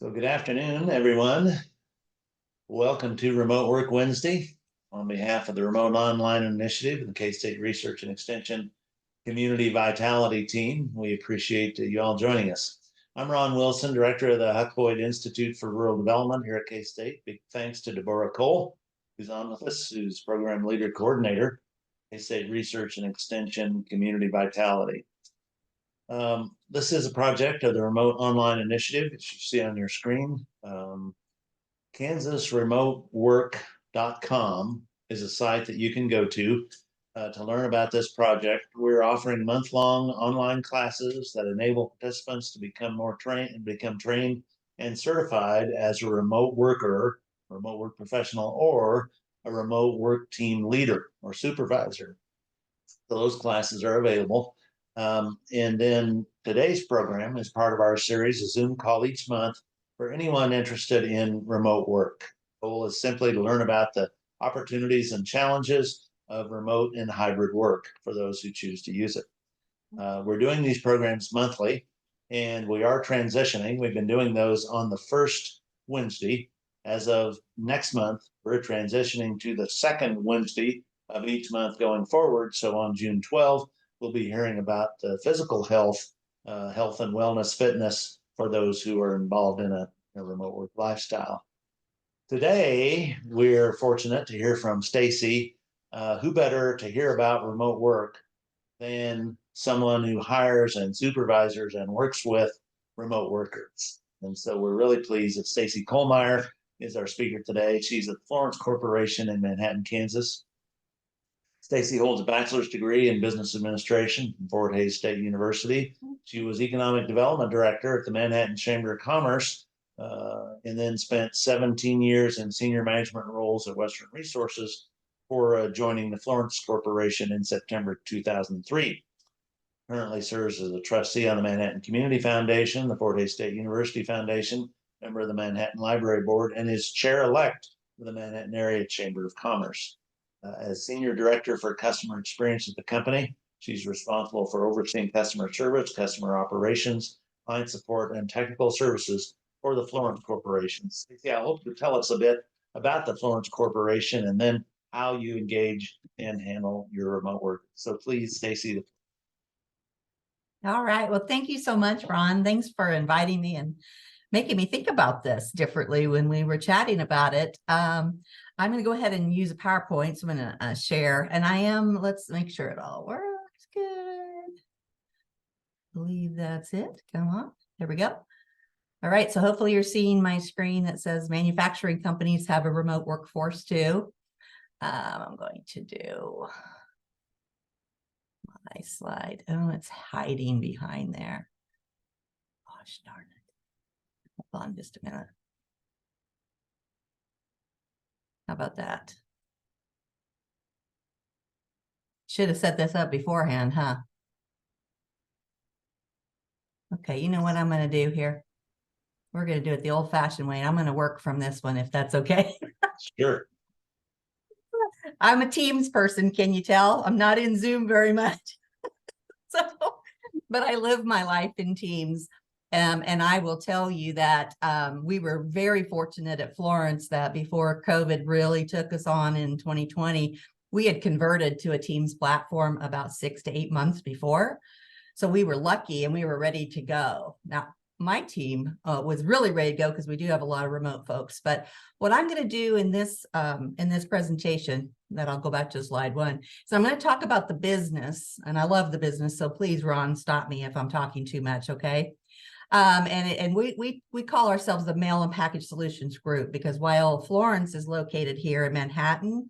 So good afternoon, everyone. Welcome to Remote Work Wednesday. On behalf of the Remote Online Initiative and the K-State Research and Extension Community Vitality Team, we appreciate you all joining us. I'm Ron Wilson, Director of the Huck Boyd Institute for Rural Development here at K-State. Big thanks to Deborah Cole, who's on with us, who's Program Leader Coordinator, K-State Research and Extension Community Vitality. This is a project of the Remote Online Initiative, as you see on your screen. KansasRemoteWork.com is a site that you can go to learn about this project. We're offering month-long online classes that enable participants to become trained and certified as a remote worker, remote work professional, or a remote work team leader or supervisor. So those classes are available. And then today's program is part of our series, a Zoom call each month for anyone interested in remote work. The goal is simply to learn about the opportunities and challenges of remote and hybrid work for those who choose to use it. We're doing these programs monthly, and we are transitioning. We've been doing those on the first Wednesday. As of next month, we're transitioning to the second Wednesday of each month going forward. So on June 12th, we'll be hearing about physical health, health and wellness, fitness for those who are involved in a remote work lifestyle. Today, we're fortunate to hear from Stacy. Who better to hear about remote work than someone who hires and supervisors and works with remote workers? And so we're really pleased that Stacy Kohlmeier is our speaker today. She's at Florence Corporation in Manhattan, Kansas. Stacy holds a bachelor's degree in business administration from Fort Hays State University. She was economic development director at the Manhattan Chamber of Commerce, and then spent 17 years in senior management roles at Western Resources before joining the Florence Corporation in September 2003. Currently serves as a trustee on the Manhattan Community Foundation, the Fort Hays State University Foundation, member of the Manhattan Library Board, and is chair-elect of the Manhattan Area Chamber of Commerce. As Senior Director for Customer Experience at the company, she's responsible for overseeing customer service, customer operations, client support, and technical services for the Florence Corporation. Stacey, I hope you tell us a bit about the Florence Corporation and then how you engage and handle your remote work. So please, Stacey. All right. Well, thank you so much, Ron. Thanks for inviting me and making me think about this differently when we were chatting about it. I'm going to go ahead and use a PowerPoint. So I'm going to share, and let's make sure it all works good. I believe that's it. Come on. There we go. All right. So hopefully you're seeing my screen that says manufacturing companies have a remote workforce too. I'm going to do my slide. Oh, it's hiding behind there. Gosh darn it. Hold on just a minute. How about that? Should have set this up beforehand, huh? Okay, you know what I'm going to do here? We're going to do it the old-fashioned way. I'm going to work from this one, if that's okay. Sure. I'm a Teams person, can you tell? I'm not in Zoom very much. But I live my life in Teams. And I will tell you that we were very fortunate at Florence that before COVID really took us on in 2020, we had converted to a Teams platform about 6 to 8 months before. So we were lucky and we were ready to go. Now, my team was really ready to go because we do have a lot of remote folks. But what I'm going to do in this presentation, that I'll go back to slide 1, so I'm going to talk about the business, and I love the business. So please, Ron, stop me if I'm talking too much, okay? And we call ourselves the Mail and Package Solutions Group because while Florence is located here in Manhattan,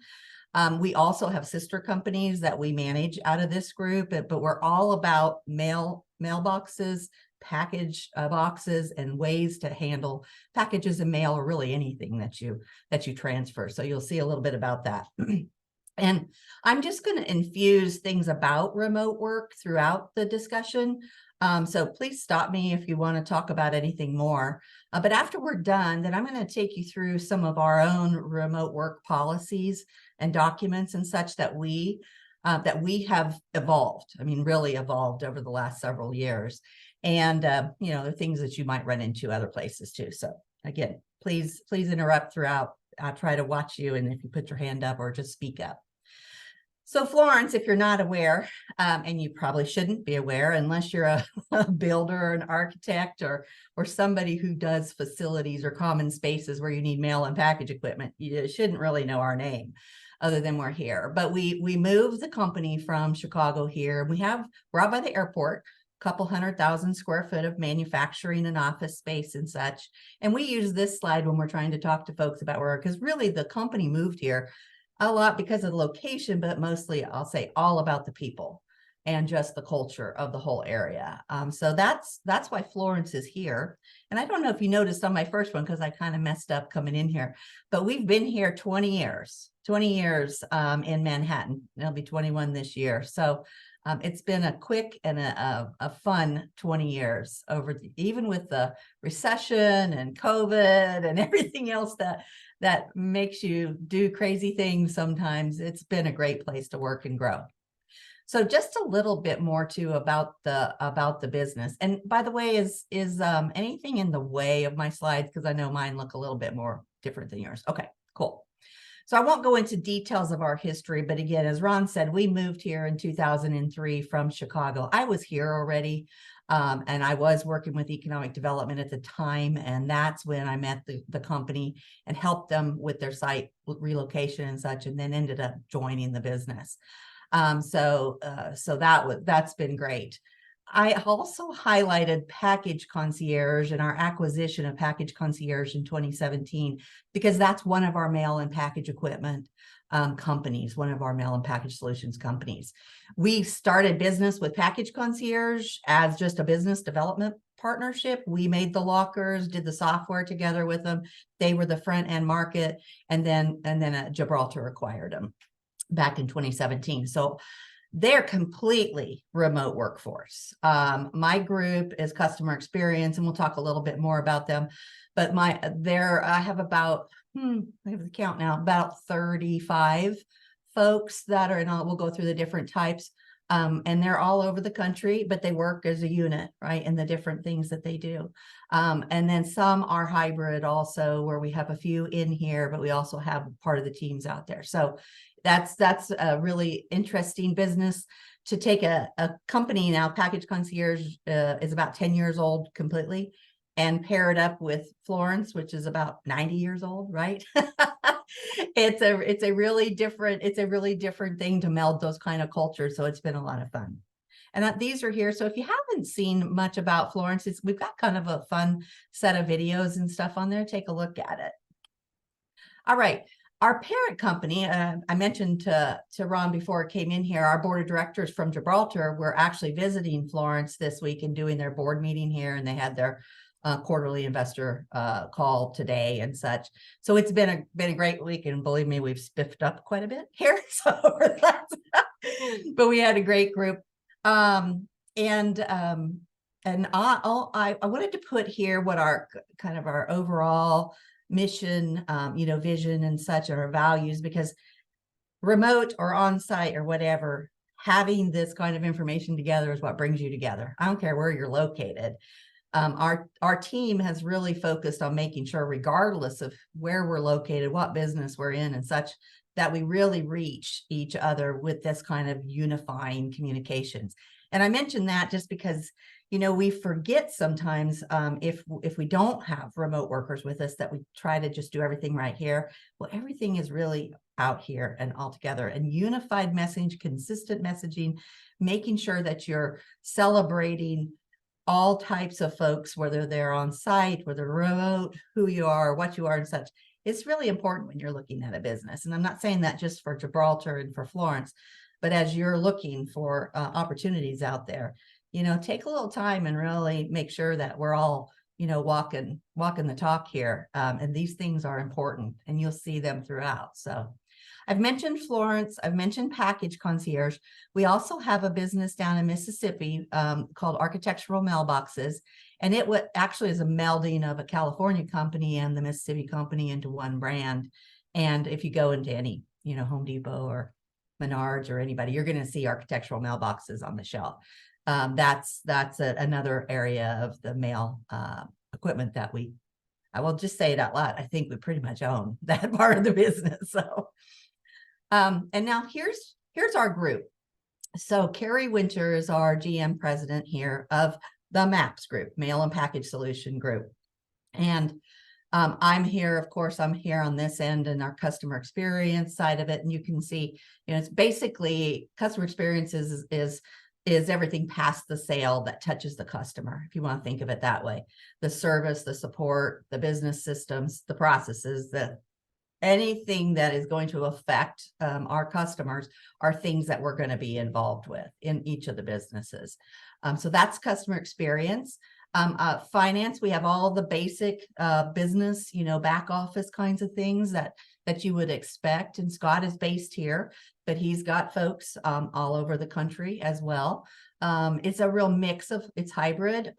we also have sister companies that we manage out of this group, but we're all about mailboxes, package boxes, and ways to handle packages and mail, or really anything that you transfer. So you'll see a little bit about that. And I'm just going to infuse things about remote work throughout the discussion. So please stop me if you want to talk about anything more. But after we're done, then I'm going to take you through some of our own remote work policies and documents and such that we have evolved. I mean, really evolved over the last several years. And, you know, the things that you might run into other places too. So again, please interrupt throughout. I'll try to watch you. And if you put your hand up or just speak up. So Florence, if you're not aware, and you probably shouldn't be aware unless you're a builder or an architect or somebody who does facilities or common spaces where you need mail and package equipment, you shouldn't really know our name other than we're here. But we moved the company from Chicago here. We're out by the airport, a couple 100,000 square foot of manufacturing and office space and such. And we use this slide when we're trying to talk to folks about where, because really the company moved here a lot because of the location, but mostly I'll say all about the people and just the culture of the whole area. So that's why Florence is here. And I don't know if you noticed on my first one, because I kind of messed up coming in here, but we've been here 20 years in Manhattan. It'll be 21 this year. So it's been a quick and a fun 20 years even with the recession and COVID and everything else that makes you do crazy things sometimes. It's been a great place to work and grow. So just a little bit more too about the business. And by the way, is anything in the way of my slides? Because I know mine look a little bit more different than yours. Okay, cool. So I won't go into details of our history, but again, as Ron said, we moved here in 2003 from Chicago. I was here already. And I was working with economic development at the time. And that's when I met the company and helped them with their site relocation and such, and then ended up joining the business. So that's been great. I also highlighted Package Concierge and our acquisition of Package Concierge in 2017, because that's one of our mail and package equipment companies, one of our mail and package solutions companies. We started business with Package Concierge as just a business development partnership. We made the lockers, did the software together with them. They were the front end market, and then Gibraltar acquired them back in 2017. So they're completely remote workforce. My group is customer experience, and we'll talk a little bit more about them. But I have about, I have the count now, about 35 folks that are, and we'll go through the different types. And they're all over the country, but they work as a unit, right? And the different things that they do. And then some are hybrid also, where we have a few in here, but we also have part of the teams out there. So that's a really interesting business to take a company now. Package Concierge is about 10 years old completely, and pair it up with Florence, which is about 90 years old, right? It's a really different thing to meld those kind of cultures. So it's been a lot of fun. And these are here. So if you haven't seen much about Florence, we've got kind of a fun set of videos and stuff on there. Take a look at it. All right. Our parent company, I mentioned to Ron before it came in here, our board of directors from Gibraltar were actually visiting Florence this week and doing their board meeting here, and they had their quarterly investor call today and such. So it's been a great week, and believe me, we've spiffed up quite a bit here. So but we had a great group. And I wanted to put here what our kind of our overall mission, vision and such, and our values, because remote or on-site or whatever, having this kind of information together is what brings you together. I don't care where you're located. Our team has really focused on making sure, regardless of where we're located, what business we're in and such, that we really reach each other with this kind of unifying communications. And I mentioned that just because, we forget sometimes if we don't have remote workers with us, that we try to just do everything right here. Well, everything is really out here and all together, and unified message, consistent messaging, making sure that you're celebrating all types of folks, whether they're on site, whether they're remote, who you are, what you are and such. It's really important when you're looking at a business. And I'm not saying that just for Gibraltar and for Florence, but as you're looking for opportunities out there, take a little time and really make sure that we're all, walking the talk here. And these things are important, and you'll see them throughout. So I've mentioned Florence. I've mentioned Package Concierge. We also have a business down in Mississippi called Architectural Mailboxes. And it actually is a melding of a California company and the Mississippi company into one brand. And if you go into any, Home Depot or Menards or anybody, you're going to see Architectural Mailboxes on the shelf. That's another area of the mail equipment that I will just say it out loud. I think we pretty much own that part of the business. So, and now here's our group. So Carrie Winter is our GM president here of the MAPS group, Mail and Package Solution Group. And I'm here, of course, I'm here on this end and our customer experience side of it. And you can see, it's basically customer experience is everything past the sale that touches the customer, if you want to think of it that way. The service, the support, the business systems, the processes, anything that is going to affect our customers are things that we're going to be involved with in each of the businesses. So that's customer experience. Finance, we have all the basic business, back office kinds of things that you would expect. And Scott is based here, but he's got folks all over the country as well. It's a real mix it's hybrid.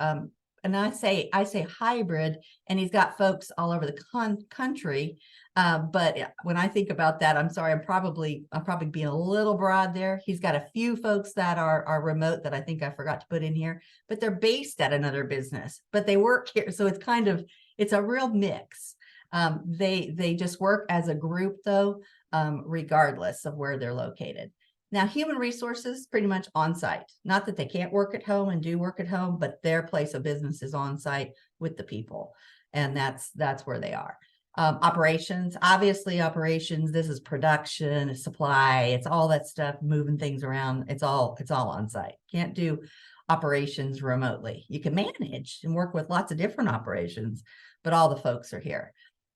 And I say hybrid, and he's got folks all over the country. But when I think about that, I'm sorry, I'm probably being a little broad there. He's got a few folks that are remote that I think I forgot to put in here, but they're based at another business, but they work here. So it's a real mix. They just work as a group though, regardless of where they're located. Now, human resources pretty much on site. Not that they can't work at home and do work at home, but their place of business is on site with the people. And that's where they are. Operations, obviously operations, this is production, supply, it's all that stuff, moving things around. It's all on site. Can't do operations remotely. You can manage and work with lots of different operations, but all the folks are here.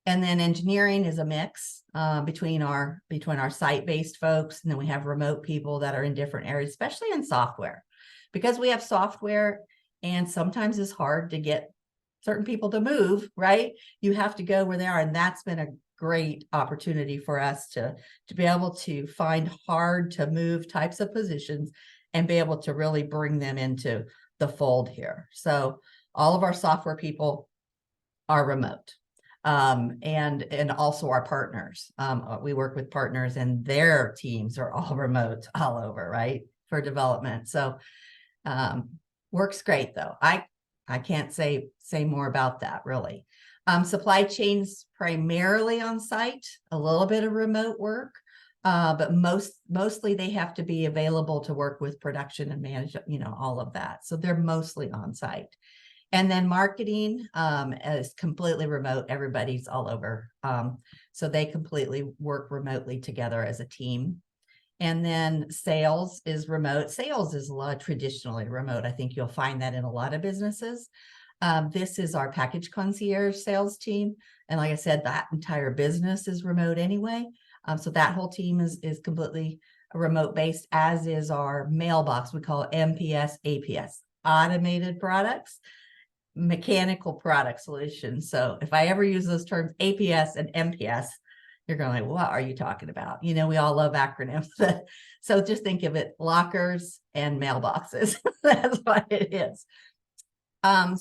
And then engineering is a mix between our site-based folks, and then we have remote people that are in different areas, especially in software, because we have software, and sometimes it's hard to get certain people to move, right? You have to go where they are, and that's been a great opportunity for us to be able to find hard to move types of positions and be able to really bring them into the fold here. So all of our software people are remote. And also our partners. We work with partners and their teams are all remote all over, right? For development. So works great though. I can't say more about that really. Supply chains primarily on site, a little bit of remote work, but mostly they have to be available to work with production and manage, all of that. So they're mostly on site. And then marketing is completely remote. Everybody's all over. So they completely work remotely together as a team. And then sales is remote. Sales is traditionally remote. I think you'll find that in a lot of businesses. This is our package concierge sales team. And like I said, that entire business is remote anyway. So that whole team is completely remote based, as is our mailbox. We call it MPS, APS, automated products. Mechanical product solutions. So if I ever use those terms APS and MPS, you're going like, what are you talking about? We all love acronyms. So just think of it, lockers and mailboxes. That's what it is.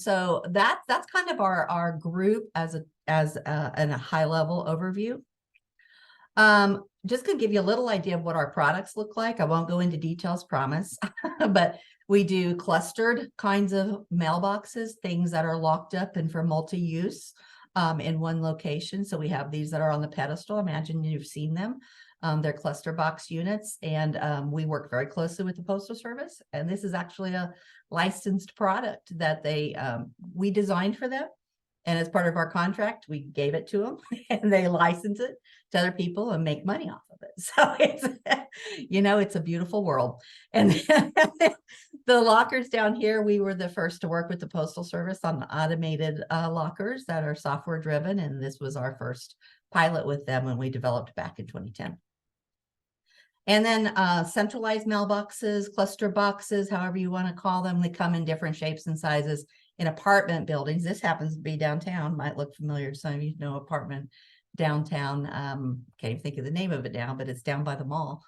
So that's kind of our group as a high level overview. Just gonna give you a little idea of what our products look like. I won't go into details, promise, but we do clustered kinds of mailboxes, things that are locked up and for multi-use in one location. So we have these that are on the pedestal. Imagine you've seen them. They're cluster box units, and we work very closely with the Postal Service. And this is actually a licensed product that we designed for them. And as part of our contract, we gave it to them and they license it to other people and make money off of it. So it's a beautiful world. And the lockers down here, we were the first to work with the Postal Service on the automated lockers that are software driven. And this was our first pilot with them when we developed back in 2010. And then centralized mailboxes, cluster boxes, however you want to call them. They come in different shapes and sizes in apartment buildings. This happens to be downtown. Might look familiar to some of you know apartment downtown. Can't even think of the name of it now, but it's down by the mall.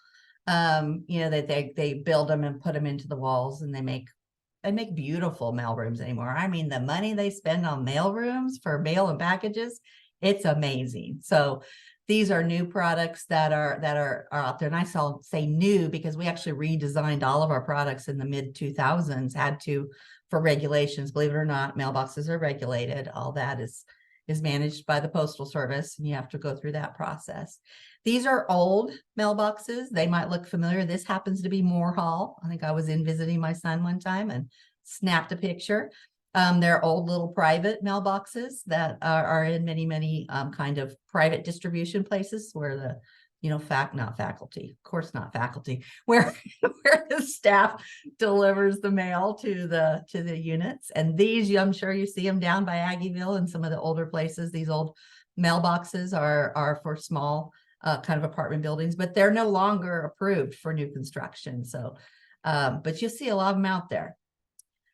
That they build them and put them into the walls, and they make beautiful mail rooms anymore. I mean, the money they spend on mail rooms for mail and packages, it's amazing. So These are new products that are out there. And I say new because we actually redesigned all of our products in the mid 2000s, had to, for regulations. Believe it or not, mailboxes are regulated. All that is managed by the Postal Service, and you have to go through that process. These are old mailboxes. They might look familiar. This happens to be Moore Hall. I think I was in visiting my son one time and snapped a picture. They're old little private mailboxes that are in many kind of private distribution places where the, not faculty, of course not faculty, where the staff delivers the mail to the units. And these, I'm sure you see them down by Aggieville and some of the older places. These old mailboxes are for small kind of apartment buildings, but they're no longer approved for new construction. So, but you'll see a lot of them out there.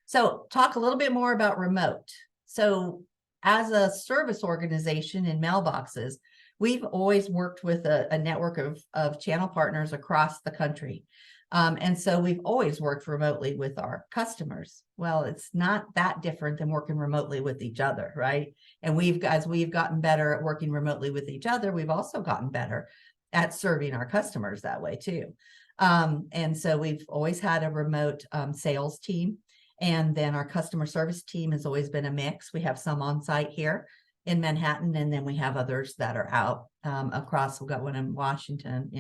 So talk a little bit more about remote. So as a service organization in mailboxes, we've always worked with a network of channel partners across the country. And so we've always worked remotely with our customers. Well, it's not that different than working remotely with each other, right? And as we've gotten better at working remotely with each other, we've also gotten better at serving our customers that way too. And so we've always had a remote sales team. And then our customer service team has always been a mix. We have some on site here in Manhattan, and then we have others that are out across. We've got one in Washington,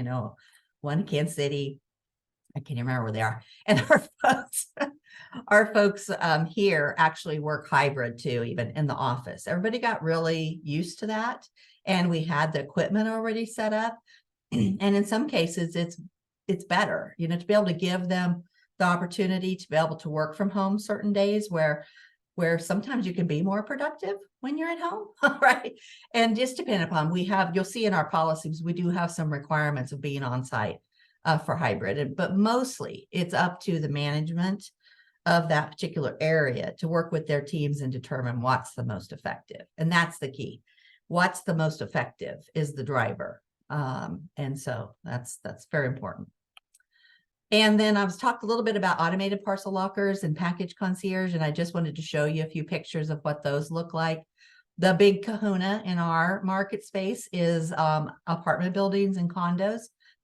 one in Kansas City. I can't even remember where they are. And our folks here actually work hybrid too, even in the office. Everybody got really used to that. And we had the equipment already set up. And in some cases, it's better, to be able to give them the opportunity to be able to work from home certain days where sometimes you can be more productive when you're at home, right? And just depending upon, you'll see in our policies, we do have some requirements of being on site for hybrid, but mostly it's up to the management of that particular area to work with their teams and determine what's the most effective. And that's the key. What's the most effective is the driver. And so that's very important. And then I was talked a little bit about automated parcel lockers and package concierge, and I just wanted to show you a few pictures of what those look like. The big kahuna in our market space is apartment buildings and condos,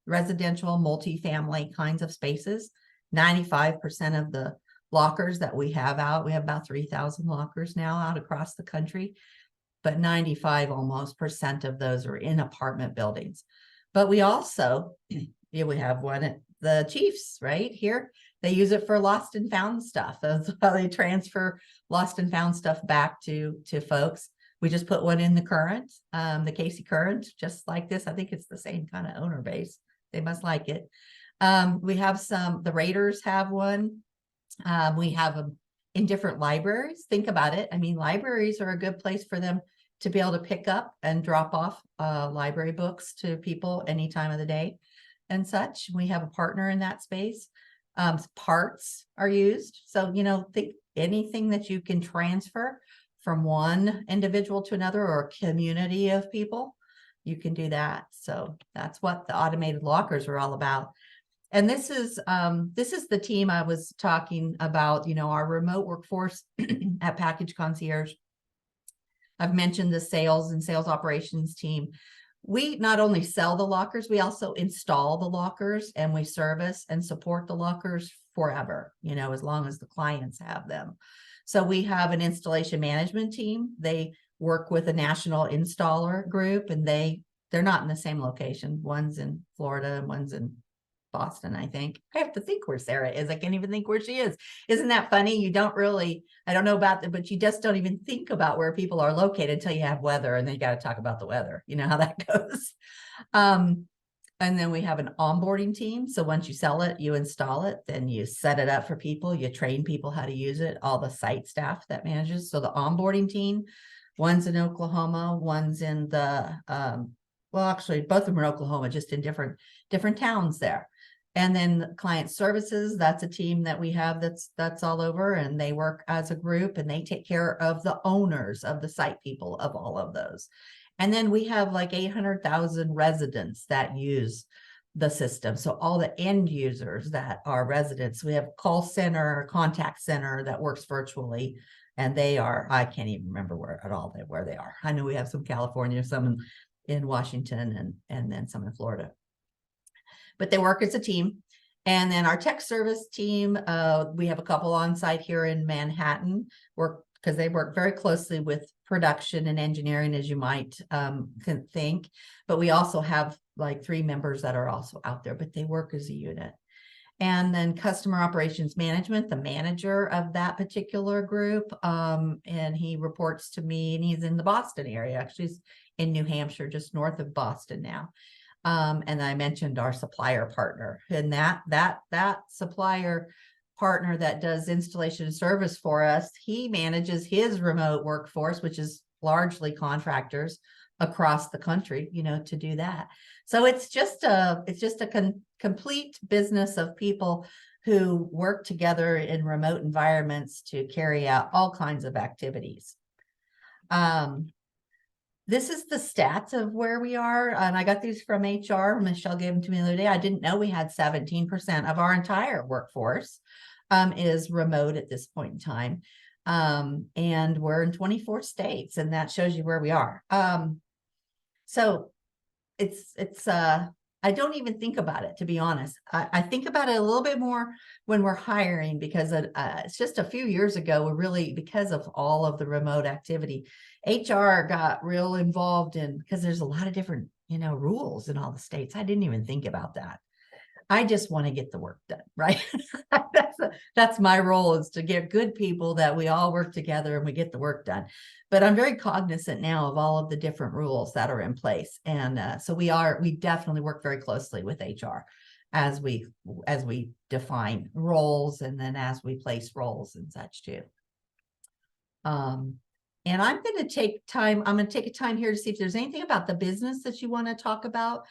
residential, multifamily kinds of spaces. 95% of the lockers that we have out, we have about 3,000 lockers now out across the country, but 95% almost of those are in apartment buildings. But we also, we have one at the Chiefs right here. They use it for lost and found stuff. That's how they transfer lost and found stuff back to folks. We just put one in the Current, the Casey Current, just like this. I think it's the same kind of owner base. They must like it. We have the Raiders have one. We have them in different libraries. Think about it. I mean, libraries are a good place for them to be able to pick up and drop off library books to people any time of the day and such. We have a partner in that space. Parts are used. So, think anything that you can transfer from one individual to another or a community of people, you can do that. So that's what the automated lockers are all about. And this is the team I was talking about, our remote workforce at Package Concierge. I've mentioned the sales and sales operations team. We not only sell the lockers, we also install the lockers, and we service and support the lockers forever, as long as the clients have them. So we have an installation management team. They work with a national installer group, and they're not in the same location. One's in Florida and one's in Boston, I think. I have to think where Sarah is. I can't even think where she is. Isn't that funny? I don't know about that, but you just don't even think about where people are located until you have weather, and then you got to talk about the weather. You know how that goes. And then we have an onboarding team. So once you sell it, you install it, then you set it up for people, you train people how to use it, all the site staff that manages. So the onboarding team, one's in Oklahoma, one's in actually both of them are in Oklahoma, just in different towns there. And then client services, that's a team that we have that's all over, and they work as a group, and they take care of the owners of the site people of all of those. And then we have like 800,000 residents that use the system. So all the end users that are residents, we have a call center, contact center that works virtually. And I can't even remember where they are. I know we have some California, some in Washington and then some in Florida. But they work as a team. And then our tech service team, we have a couple on site here in Manhattan, because they work very closely with production and engineering, as you might think. But we also have like 3 members that are also out there, but they work as a unit. And then customer operations management, the manager of that particular group, and he reports to me, and he's in the Boston area. Actually, he's in New Hampshire, just north of Boston now. And I mentioned our supplier partner, and that supplier partner that does installation and service for us, he manages his remote workforce, which is largely contractors across the country, to do that. So it's just a complete business of people who work together in remote environments to carry out all kinds of activities. This is the stats of where we are, and I got these from HR. Michelle gave them to me the other day. I didn't know we had 17% of our entire workforce is remote at this point in time. And we're in 24 states, and that shows you where we are. So it's I don't even think about it, to be honest. I think about it a little bit more when we're hiring, because it's just a few years ago, we're really, because of all of the remote activity, HR got real involved because there's a lot of different, rules in all the states. I didn't even think about that. I just want to get the work done, right? That's my role, is to get good people that we all work together and we get the work done. But I'm very cognizant now of all of the different rules that are in place. And so we definitely work very closely with HR as we define roles, and then as we place roles and such too. And I'm going to take a time here to see if there's anything about the business that you want to talk about.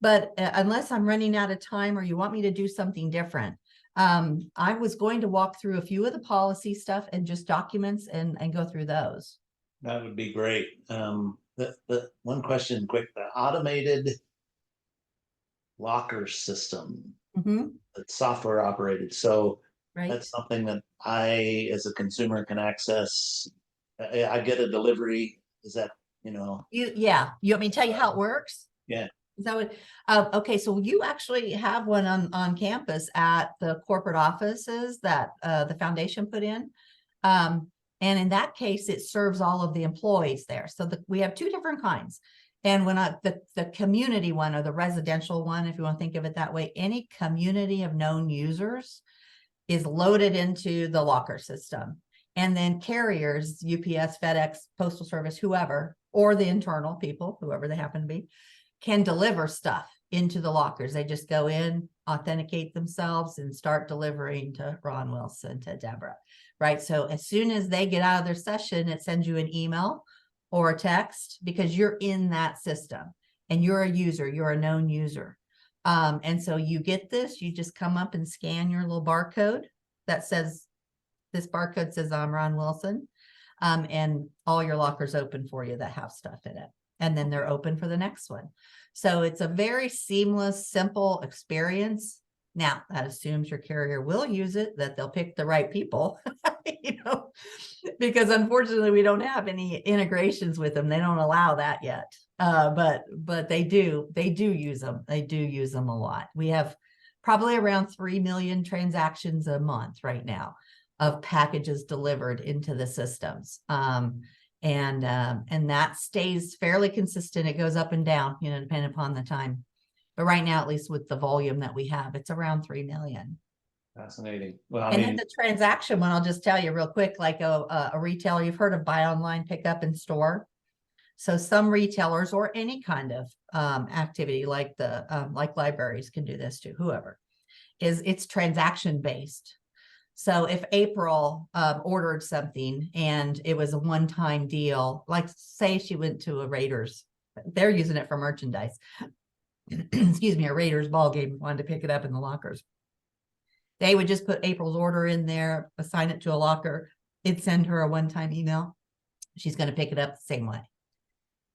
But unless I'm running out of time or you want me to do something different, I was going to walk through a few of the policy stuff and just documents and go through those. That would be great. The one question quick, the automated locker system, that's software operated. So Right. that's something that I, as a consumer, can access. I get a delivery. Is that, You want me to tell you how it works? Yeah. Is that what, okay, so you actually have one on campus at the corporate offices that the foundation put in. And in that case, it serves all of the employees there. So we have 2 different kinds. And when the community one, or the residential one, if you want to think of it that way, any community of known users is loaded into the locker system. And then carriers, UPS, FedEx, Postal Service, whoever, or the internal people, whoever they happen to be, can deliver stuff into the lockers. They just go in, authenticate themselves, and start delivering to Ron Wilson, to Deborah, right? So as soon as they get out of their session, it sends you an email or a text, because you're in that system and you're a user, you're a known user. And so you get this, you just come up and scan your little barcode that says, this barcode says I'm Ron Wilson, and all your lockers open for you that have stuff in it. And then they're open for the next one. So it's a very seamless, simple experience. Now, that assumes your carrier will use it, that they'll pick the right people, because unfortunately we don't have any integrations with them. They don't allow that yet. But they do use them. They do use them a lot. We have probably around 3 million transactions a month right now of packages delivered into the systems. And that stays fairly consistent. It goes up and down, depending upon the time. But right now, at least with the volume that we have, it's around 3 million. Fascinating. Well, Then the transaction one, I'll just tell you real quick, like a retailer, you've heard of buy online, pick up in store. So some retailers, or any kind of activity like like libraries can do this too, whoever, it's transaction based. So if April ordered something and it was a one-time deal, like say she went to a Raiders, they're using it for merchandise. Excuse me, a Raiders ball game, wanted to pick it up in the lockers. They would just put April's order in there, assign it to a locker. It'd send her a one-time email. She's going to pick it up the same way.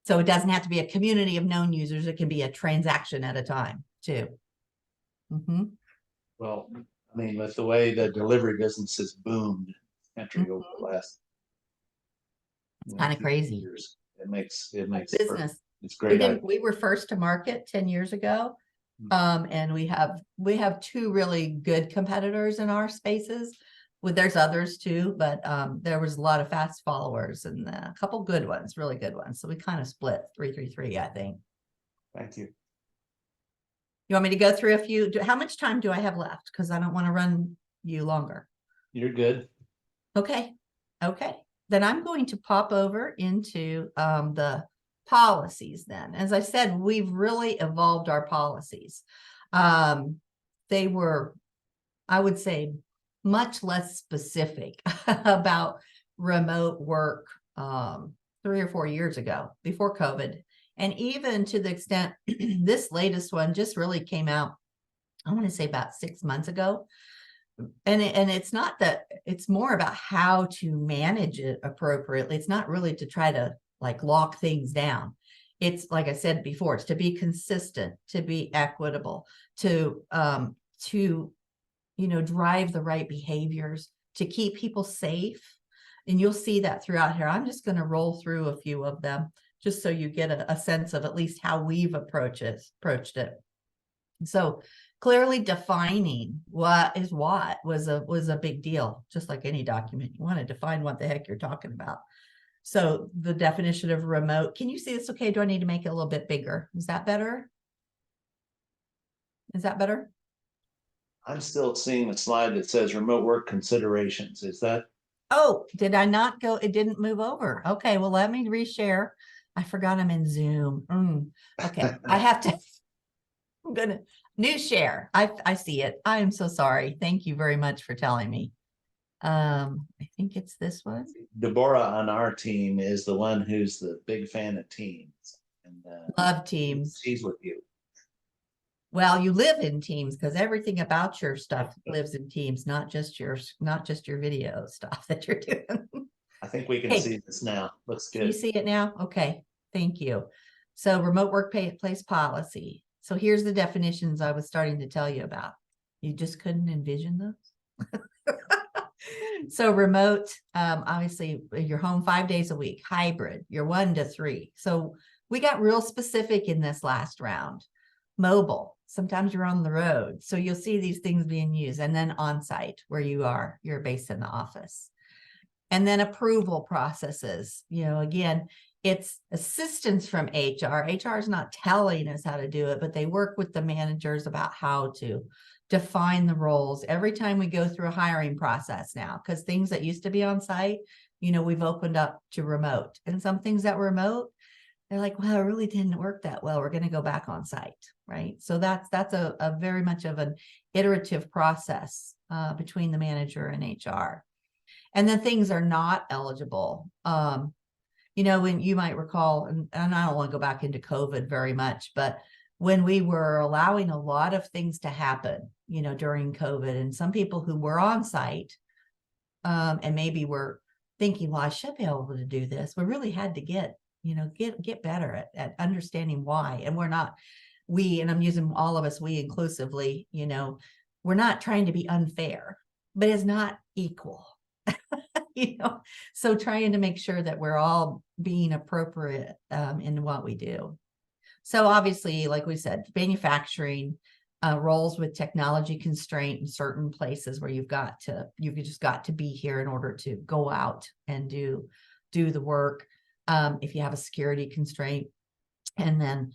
So it doesn't have to be a community of known users. It can be a transaction at a time too. Well, with the way the delivery business has boomed country over the last kind of crazy years, it makes business. It's great. We were first to market 10 years ago. And we have two really good competitors in our spaces. There's others too, but there was a lot of fast followers and a couple good ones, really good ones. So we kind of split 3-3-3, I think. Thank you. You want me to go through a few? How much time do I have left? Because I don't want to run you longer. You're good. Okay. Okay. Then I'm going to pop over into the policies then. As I said, we've really evolved our policies. They were, I would say, much less specific about remote work 3 or 4 years ago, before COVID. And even to the extent this latest one just really came out, I want to say about 6 months ago. And it's not that, it's more about how to manage it appropriately. It's not really to try to like lock things down. It's like I said before, it's to be consistent, to be equitable, to drive the right behaviors, to keep people safe. And you'll see that throughout here. I'm just going to roll through a few of them just so you get a sense of at least how we've approached it. So clearly defining what is what was a big deal. Just like any document, you want to define what the heck you're talking about. So the definition of remote, can you see this okay? Do I need to make it a little bit bigger? Is that better? Is that better? I'm still seeing the slide that says remote work considerations. Is that? Oh, did I not go? It didn't move over. Okay, well, let me reshare. I forgot I'm in Zoom. Okay, I have to, I'm gonna new share. I see it. I am so sorry. Thank you very much for telling me. I think it's this one. Deborah on our team is the one who's the big fan of Teams. And Love Teams. she's with you. Well, you live in Teams because everything about your stuff lives in Teams, not just your video stuff that you're doing. I think we can see this now. Looks good. You see it now? Okay, thank you. So remote workplace policy. So here's the definitions I was starting to tell you about. You just couldn't envision those? So remote, obviously you're home 5 days a week. Hybrid, you're 1 to 3. So we got real specific in this last round. Mobile, sometimes you're on the road. So you'll see these things being used. And then on-site, where you're based in the office. And then approval processes, again, it's assistance from HR. HR is not telling us how to do it, but they work with the managers about how to define the roles every time we go through a hiring process now, because things that used to be on site, we've opened up to remote, and some things that were remote, they're like, well, it really didn't work that well. We're going to go back on site, right? So that's a very much of an iterative process between the manager and HR. And then things are not eligible. When you might recall, and I don't want to go back into COVID very much, but when we were allowing a lot of things to happen, during COVID, and some people who were on site and maybe were thinking, well, I should be able to do this. We really had to get better at understanding why. And and I'm using all of us, we inclusively, we're not trying to be unfair, but it's not equal. So trying to make sure that we're all being appropriate in what we do. So obviously, like we said, manufacturing roles with technology constraint in certain places where you've just got to be here in order to go out and do the work. If you have a security constraint, and then,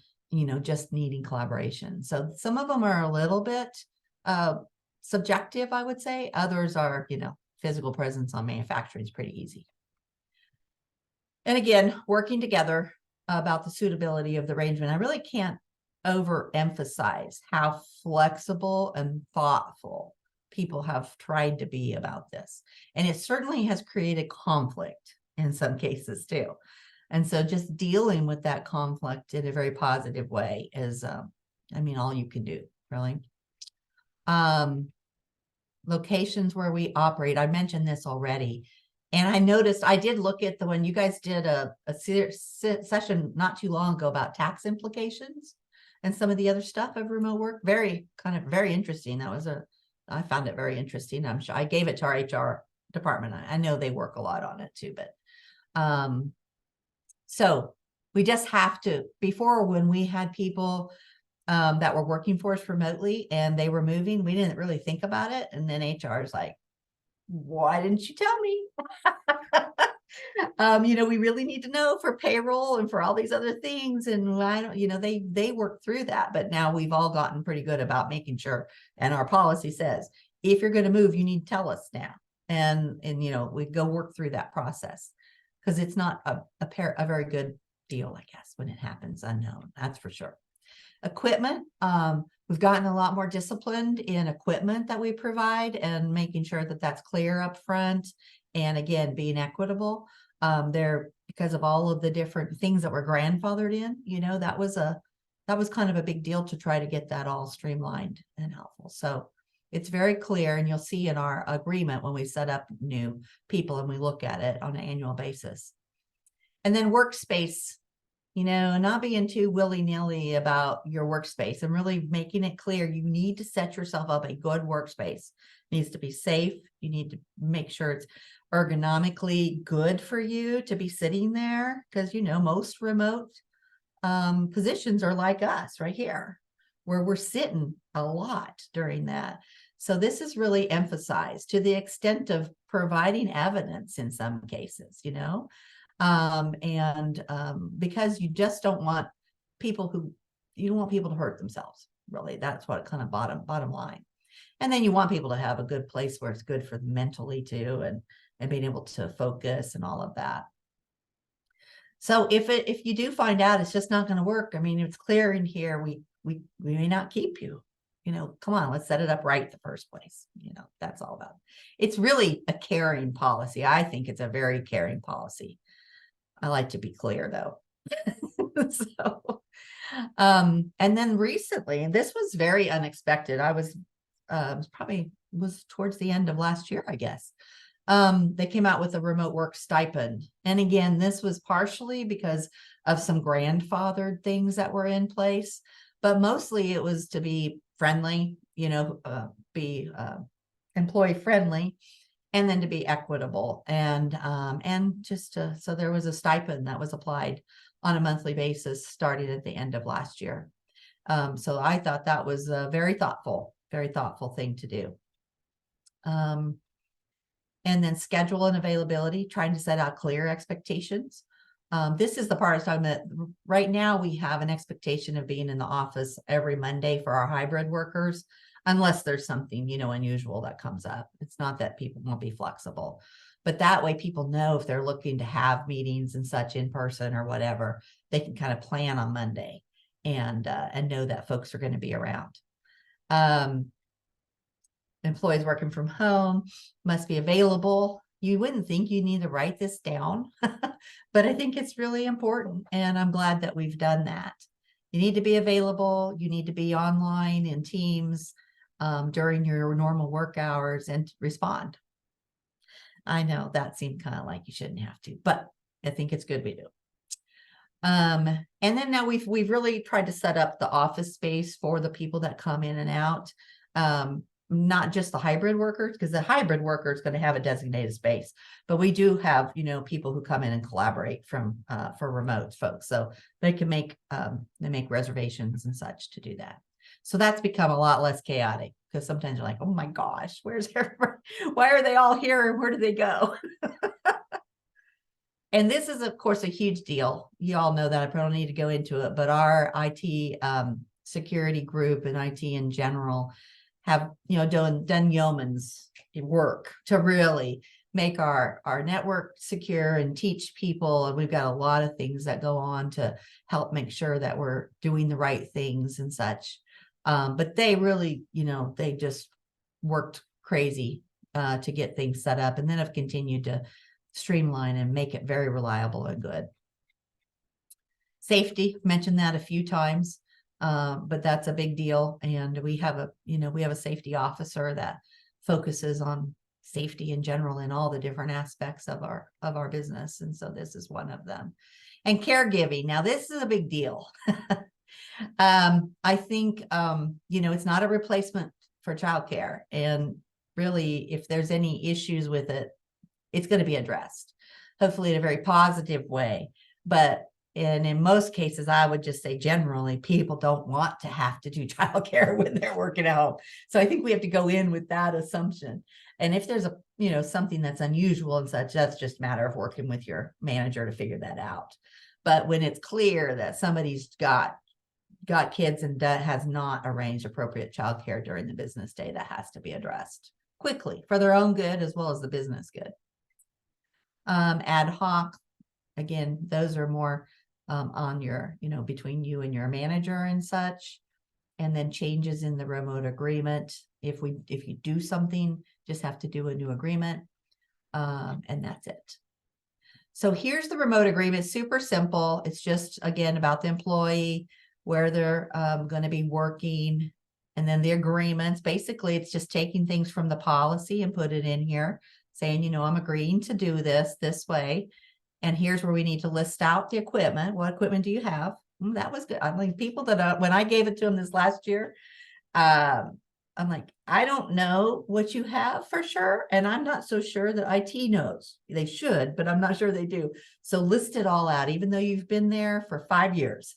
just needing collaboration. So some of them are a little bit subjective, I would say. Others are, physical presence on manufacturing is pretty easy. And again, working together about the suitability of the arrangement. I really can't overemphasize how flexible and thoughtful people have tried to be about this. And it certainly has created conflict in some cases too. And so just dealing with that conflict in a very positive way is, all you can do, really. Locations where we operate. I mentioned this already. And I noticed, I did look at the one you guys did a session not too long ago about tax implications and some of the other stuff of remote work. Very interesting. I found it very interesting. I'm sure I gave it to our HR department. I know they work a lot on it too, but so We just have to, before when we had people that were working for us remotely and they were moving, we didn't really think about it. And then HR is like, why didn't you tell me? We really need to know for payroll and for all these other things. And I don't, they work through that, but now we've all gotten pretty good about making sure. And our policy says, if you're going to move, you need to tell us now. And we go work through that process, because it's not a very good deal, I guess, when it happens unknown. That's for sure. Equipment, we've gotten a lot more disciplined in equipment that we provide and making sure that that's clear up front. And again, being equitable. There, because of all of the different things that were grandfathered in, that was kind of a big deal to try to get that all streamlined and helpful. So it's very clear, and you'll see in our agreement when we set up new people and we look at it on an annual basis. And then workspace, not being too willy-nilly about your workspace and really making it clear you need to set yourself up a good workspace. It needs to be safe. You need to make sure it's ergonomically good for you to be sitting there, because most remote positions are like us right here, where we're sitting a lot during that. So this is really emphasized to the extent of providing evidence in some cases, because you just don't want people to hurt themselves. Really, that's what kind of bottom line. And then you want people to have a good place where it's good for them mentally too, and being able to focus and all of that. So if you do find out it's just not going to work, it's clear in here, we may not keep you. Come on, let's set it up right the first place. That's all about it. It's really a caring policy. I think it's a very caring policy. I like to be clear though. So, and then recently, and this was very unexpected. I was towards the end of last year, I guess. They came out with a remote work stipend. And again, this was partially because of some grandfathered things that were in place, but mostly it was to be friendly, be employee friendly, and then to be equitable. And just so there was a stipend that was applied on a monthly basis starting at the end of last year. So I thought that was a very thoughtful thing to do. And then schedule and availability, trying to set out clear expectations. This is the part I was talking about. Right now, we have an expectation of being in the office every Monday for our hybrid workers, unless there's something, unusual that comes up. It's not that people won't be flexible, but that way people know if they're looking to have meetings and such in person or whatever, they can kind of plan on Monday and know that folks are going to be around. Employees working from home must be available. You wouldn't think you need to write this down, but I think it's really important. And I'm glad that we've done that. You need to be available. You need to be online in Teams during your normal work hours and respond. I know that seemed kind of like you shouldn't have to, but I think it's good we do. And then now we've really tried to set up the office space for the people that come in and out. Not just the hybrid workers, because the hybrid worker is going to have a designated space, but we do have, people who come in and collaborate for remote folks. So they can make reservations and such to do that. So that's become a lot less chaotic, because sometimes you're like, oh my gosh, where's everybody? Why are they all here? And where do they go? And this is, of course, a huge deal. You all know that. I probably don't need to go into it, but our IT security group and IT in general have done yeoman's work to really make our network secure and teach people. And we've got a lot of things that go on to help make sure that we're doing the right things and such. But they really, they just worked crazy to get things set up, and then have continued to streamline and make it very reliable and good. Safety, mentioned that a few times. But that's a big deal. And we have a safety officer that focuses on safety in general in all the different aspects of our business. And so this is one of them. And caregiving. Now, this is a big deal. I think, it's not a replacement for childcare. And really, if there's any issues with it, it's going to be addressed, hopefully in a very positive way. But And in most cases, I would just say generally, people don't want to have to do childcare when they're working at home. So I think we have to go in with that assumption. And if there's something that's unusual and such, that's just a matter of working with your manager to figure that out. But when it's clear that somebody's got kids and has not arranged appropriate childcare during the business day, that has to be addressed quickly for their own good as well as the business good. Ad hoc, again, those are more on your, between you and your manager and such. And then changes in the remote agreement. If you do something, just have to do a new agreement. And that's it. So here's the remote agreement, super simple. It's just, again, about the employee, where they're going to be working, and then the agreements. Basically, it's just taking things from the policy and put it in here, saying, I'm agreeing to do this way. And here's where we need to list out the equipment. What equipment do you have? That was good. I mean, people that when I gave it to them this last year, I'm like, I don't know what you have for sure. And I'm not so sure that IT knows. They should, but I'm not sure they do. So list it all out, even though you've been there for 5 years.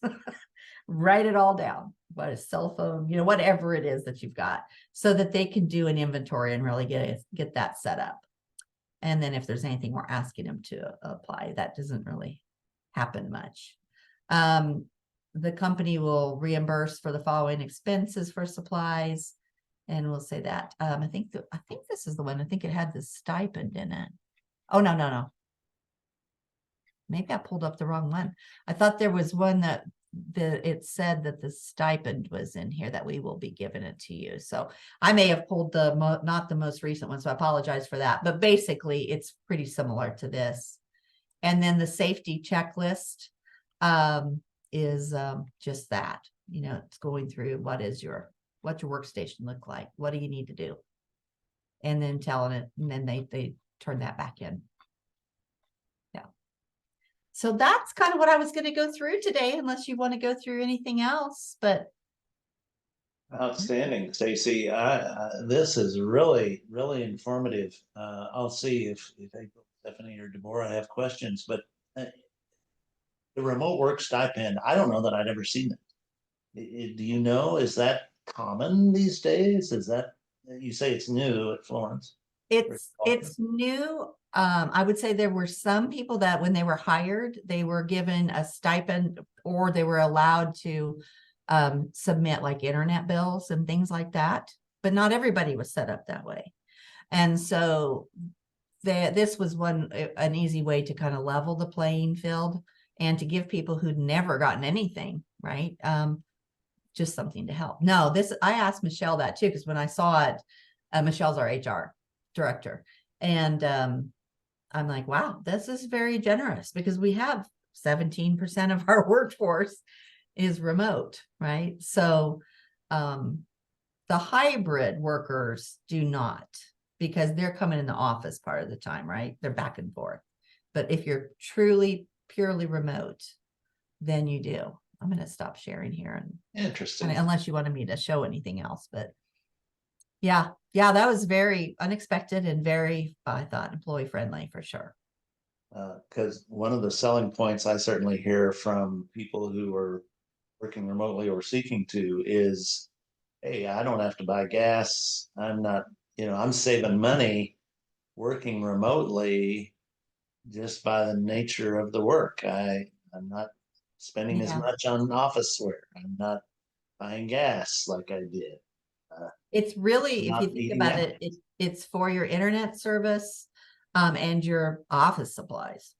Write it all down. What a cell phone, whatever it is that you've got, so that they can do an inventory and really get that set up. And then if there's anything we're asking them to apply, that doesn't really happen much. The company will reimburse for the following expenses for supplies. And we'll say that. I think this is the one. I think it had the stipend in it. Oh, no. Maybe I pulled up the wrong one. I thought there was one that it said that the stipend was in here, that we will be giving it to you. So I may have pulled not the most recent one, so I apologize for that. But basically, it's pretty similar to this. And then the safety checklist is just that. It's going through what's your workstation look like, what do you need to do, and then telling it, and then they turn that back in. So that's kind of what I was going to go through today, unless you want to go through anything else. But outstanding, Stacy. This is really, really informative. I'll see if April, Stephanie, or Deborah have questions. But the remote work stipend, I don't know that I'd ever seen it. Do you know? Is that common these days? Is that, you say it's new at Florence? It's new. I would say there were some people that when they were hired, they were given a stipend, or they were allowed to submit like internet bills and things like that, but not everybody was set up that way. And so this was an easy way to kind of level the playing field and to give people who'd never gotten anything, right? Just something to help. No, I asked Michelle that too, because when I saw it, Michelle's our HR director. And I'm like, wow, this is very generous, because we have 17% of our workforce is remote, right? So the hybrid workers do not, because they're coming in the office part of the time, right? They're back and forth. But if you're truly, purely remote, then you do. I'm going to stop sharing here. Interesting. Unless you wanted me to show anything else, but yeah, that was very unexpected and very, I thought, employee friendly for sure. Because one of the selling points I certainly hear from people who are working remotely or seeking to is, hey, I don't have to buy gas. I'm not, I'm saving money working remotely just by the nature of the work. I'm not spending as much on office wear. I'm not buying gas like I did. It's really, if you think about it, it's for your internet service and your office supplies,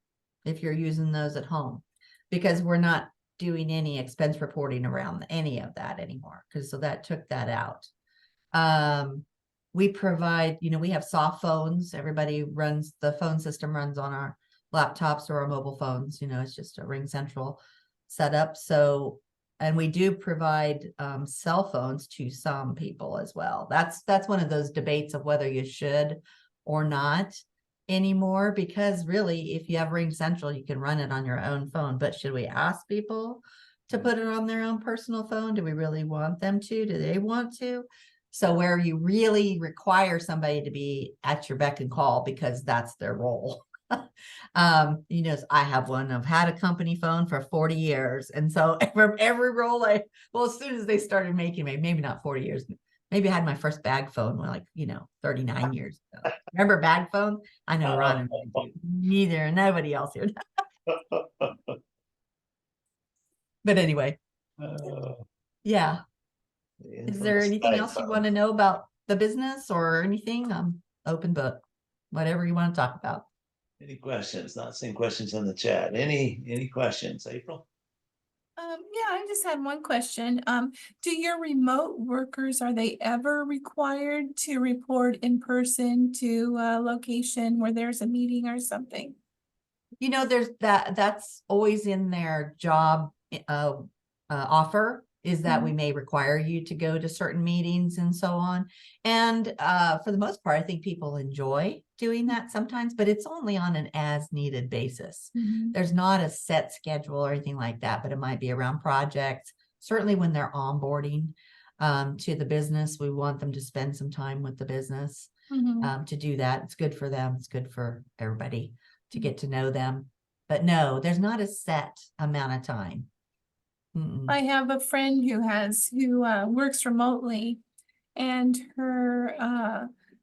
if you're using those at home, because we're not doing any expense reporting around any of that anymore, because so that took that out. We provide, we have soft phones. Everybody runs, the phone system runs on our laptops or our mobile phones. It's just a Ring Central setup. So, and we do provide cell phones to some people as well. That's one of those debates of whether you should or not anymore, because really, if you have Ring Central, you can run it on your own phone. But should we ask people to put it on their own personal phone? Do we really want them to? Do they want to? So where you really require somebody to be at your beck and call because that's their role, You know, I have one. I've had a company phone for 40 years. And so from every role well, as soon as they started making me, maybe not 40 years, maybe I had my first bag phone when 39 years ago. Remember bag phone? I know Ron and I do. Neither, nobody else here. But anyway, yeah. The Is there infamous anything bag else you want phone. to know about the business or anything? Open book, whatever you want to talk about. Any questions? Not seeing questions in the chat. Any questions, April? Yeah, I just had one question. Do your remote workers, are they ever required to report in person to a location where there's a meeting or something? You know, there's that's always in their job offer, is that we may require you to go to certain meetings and so on. And for the most part, I think people enjoy doing that sometimes, but it's only on an as needed basis. There's not a set schedule or anything like that, but it might be around projects. Certainly when they're onboarding to the business, we want them to spend some time with the business to do that. It's good for them. It's good for everybody to get to know them. But no, there's not a set amount of time. I have a friend who works remotely, and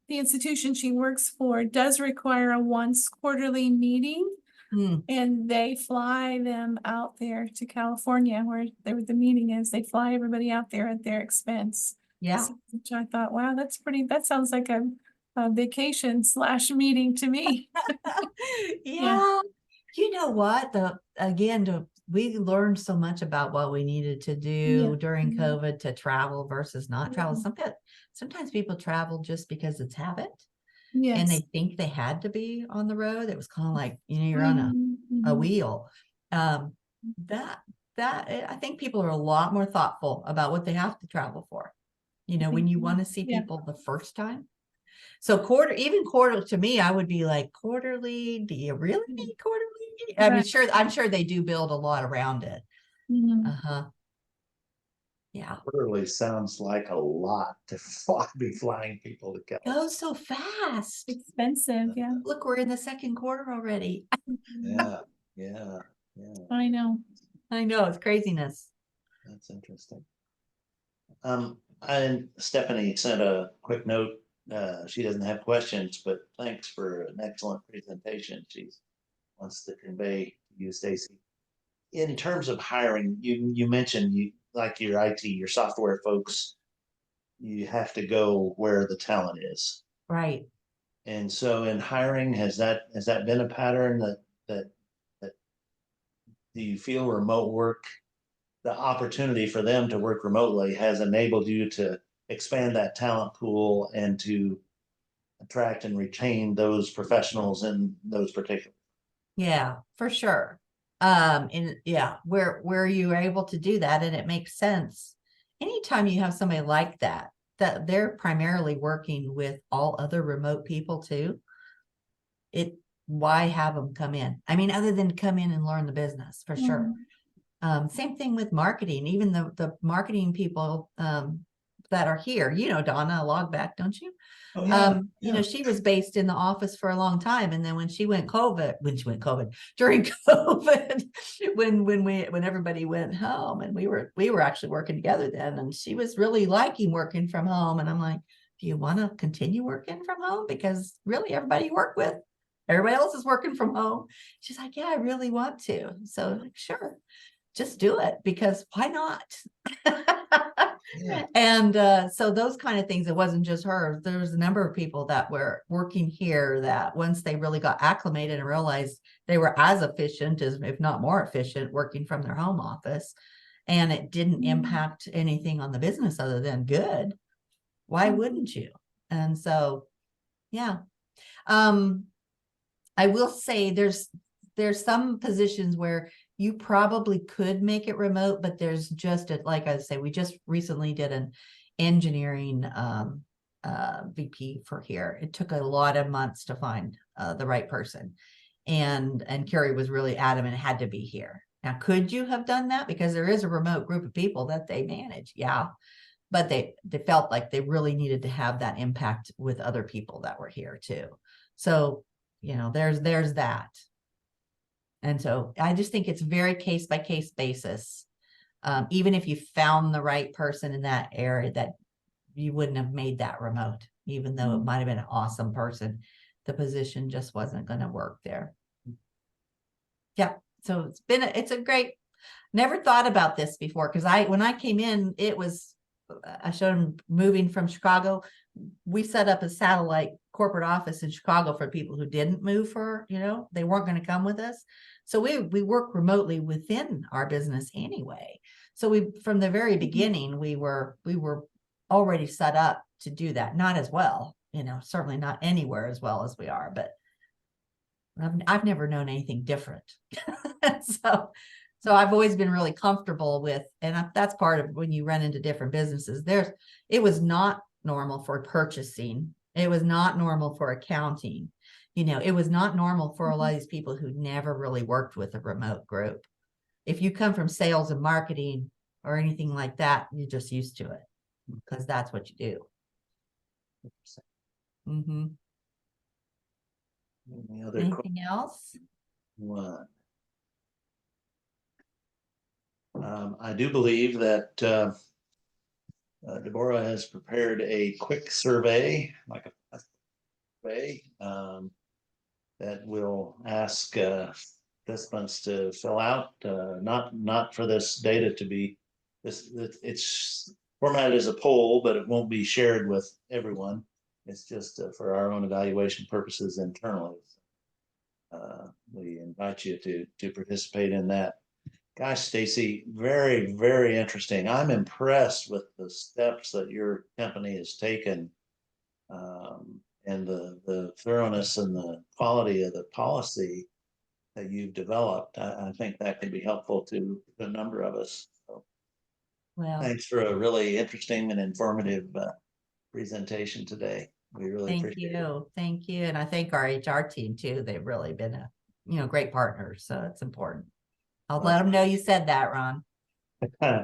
the institution she works for does require a once quarterly meeting, and they fly them out there to California where the meeting is. They fly everybody out there at their expense. Yeah. Which I thought, wow, that sounds like a vacation / meeting to me. Yeah. You know what? We learned so much about what we needed to do during COVID to travel versus not travel. Sometimes people travel just because it's habit. And they think they had to be on the road. It was kind of like, you're on a wheel. I think people are a lot more thoughtful about what they have to travel for. When you want to see people the first time. So quarter to me, I would be like, quarterly, do you really need quarterly? I'm sure they do build a lot around it. Uh-huh. Yeah. Quarterly sounds like a lot to be flying people to California. Goes so fast. Expensive, yeah. Look, we're in the second quarter already. Yeah. I know. It's craziness. That's interesting. And Stephanie sent a quick note. She doesn't have questions, but thanks for an excellent presentation. She wants to convey to you, Stacy. In terms of hiring, you mentioned you like your IT, your software folks, you have to go where the talent is. Right. And so in hiring, has that been a pattern that do you feel remote work, the opportunity for them to work remotely has enabled you to expand that talent pool and to attract and retain those professionals in those particular? Yeah, for sure. And yeah, where you are able to do that, and it makes sense. Anytime you have somebody like that they're primarily working with all other remote people too, why have them come in? I mean, other than come in and learn the business, for sure. Same thing with marketing, even the marketing people that are here, Donna Logback, don't you? Oh, yeah. She was based in the office for a long time. And then when she went during COVID, when everybody went home, and we were actually working together then, and she was really liking working from home. And I'm like, do you want to continue working from home? Because really everybody you work with, everybody else is working from home. She's like, yeah, I really want to. So like, sure, just do it, because why not? Yeah. And so those kind of things, it wasn't just her. There was a number of people that were working here that once they really got acclimated and realized they were as efficient as, if not more efficient, working from their home office, and it didn't impact anything on the business other than good. Why wouldn't you? And so, yeah. I will say there's some positions where you probably could make it remote, but there's just like I say, we just recently did an engineering VP for here. It took a lot of months to find the right person, and Carrie was really adamant it had to be here. Now, could you have done that? Because there is a remote group of people that they manage, yeah, but they felt like they really needed to have that impact with other people that were here too. So you know, there's that. And so I just think it's very case by case basis. Even if you found the right person in that area, that you wouldn't have made that remote, even though it might have been an awesome person. The position just wasn't going to work there. Yeah. So it's a great, never thought about this before. Cause when I came in, I showed them moving from Chicago. We set up a satellite corporate office in Chicago for people who didn't move they weren't going to come with us. So we work remotely within our business anyway. So from the very beginning, we were already set up to do that. Not as well, certainly not anywhere as well as we are, but I've never known anything different. So I've always been really comfortable with, and that's part of when you run into different businesses. It was not normal for purchasing. It was not normal for accounting. It was not normal for a lot of these people who never really worked with a remote group. If you come from sales and marketing or anything like that, you're just used to it because that's what you do. Mm-hmm. Anything else? One. I do believe that Deborah has prepared a quick survey, like a survey that will ask participants to fill out. Not for this data to be it's formatted as a poll, but it won't be shared with everyone. It's just for our own evaluation purposes internally. We invite you to participate in that. Gosh, Stacy, very, very interesting. I'm impressed with the steps that your company has taken, and the thoroughness and the quality of the policy that you've developed. I think that can be helpful to a number of us. So, Well, thanks for a really interesting and informative presentation today. We really appreciate it. Thank you. And I thank our HR team too. They've really been great partners. So it's important. I'll let them know you said that, Ron.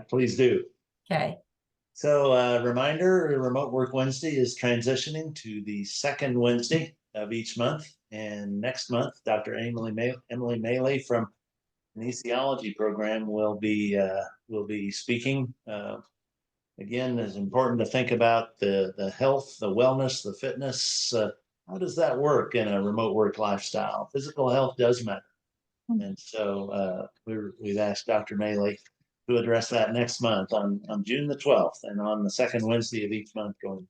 Please do. Okay. So reminder, Remote Work Wednesday is transitioning to the second Wednesday of each month. And next month, Dr. Emily Maley from kinesiology program will be speaking. Again, it's important to think about the health, the wellness, the fitness. How does that work in a remote work lifestyle? Physical health does matter. And so we've asked Dr. Maley to address that next month on June the 12th and on the second Wednesday of each month going.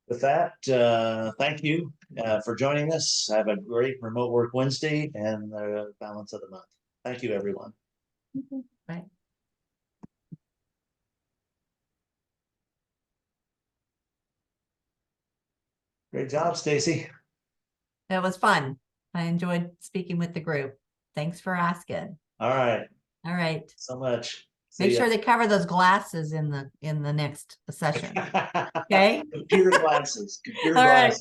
With that, thank you for joining us. Have a great Remote Work Wednesday and the balance of the month. Thank you, everyone. Bye. Great job, Stacy. That was fun. I enjoyed speaking with the group. Thanks for asking. All right. All right. So much. Make sure they cover those glasses in the next session. Okay. Computer glasses. All right.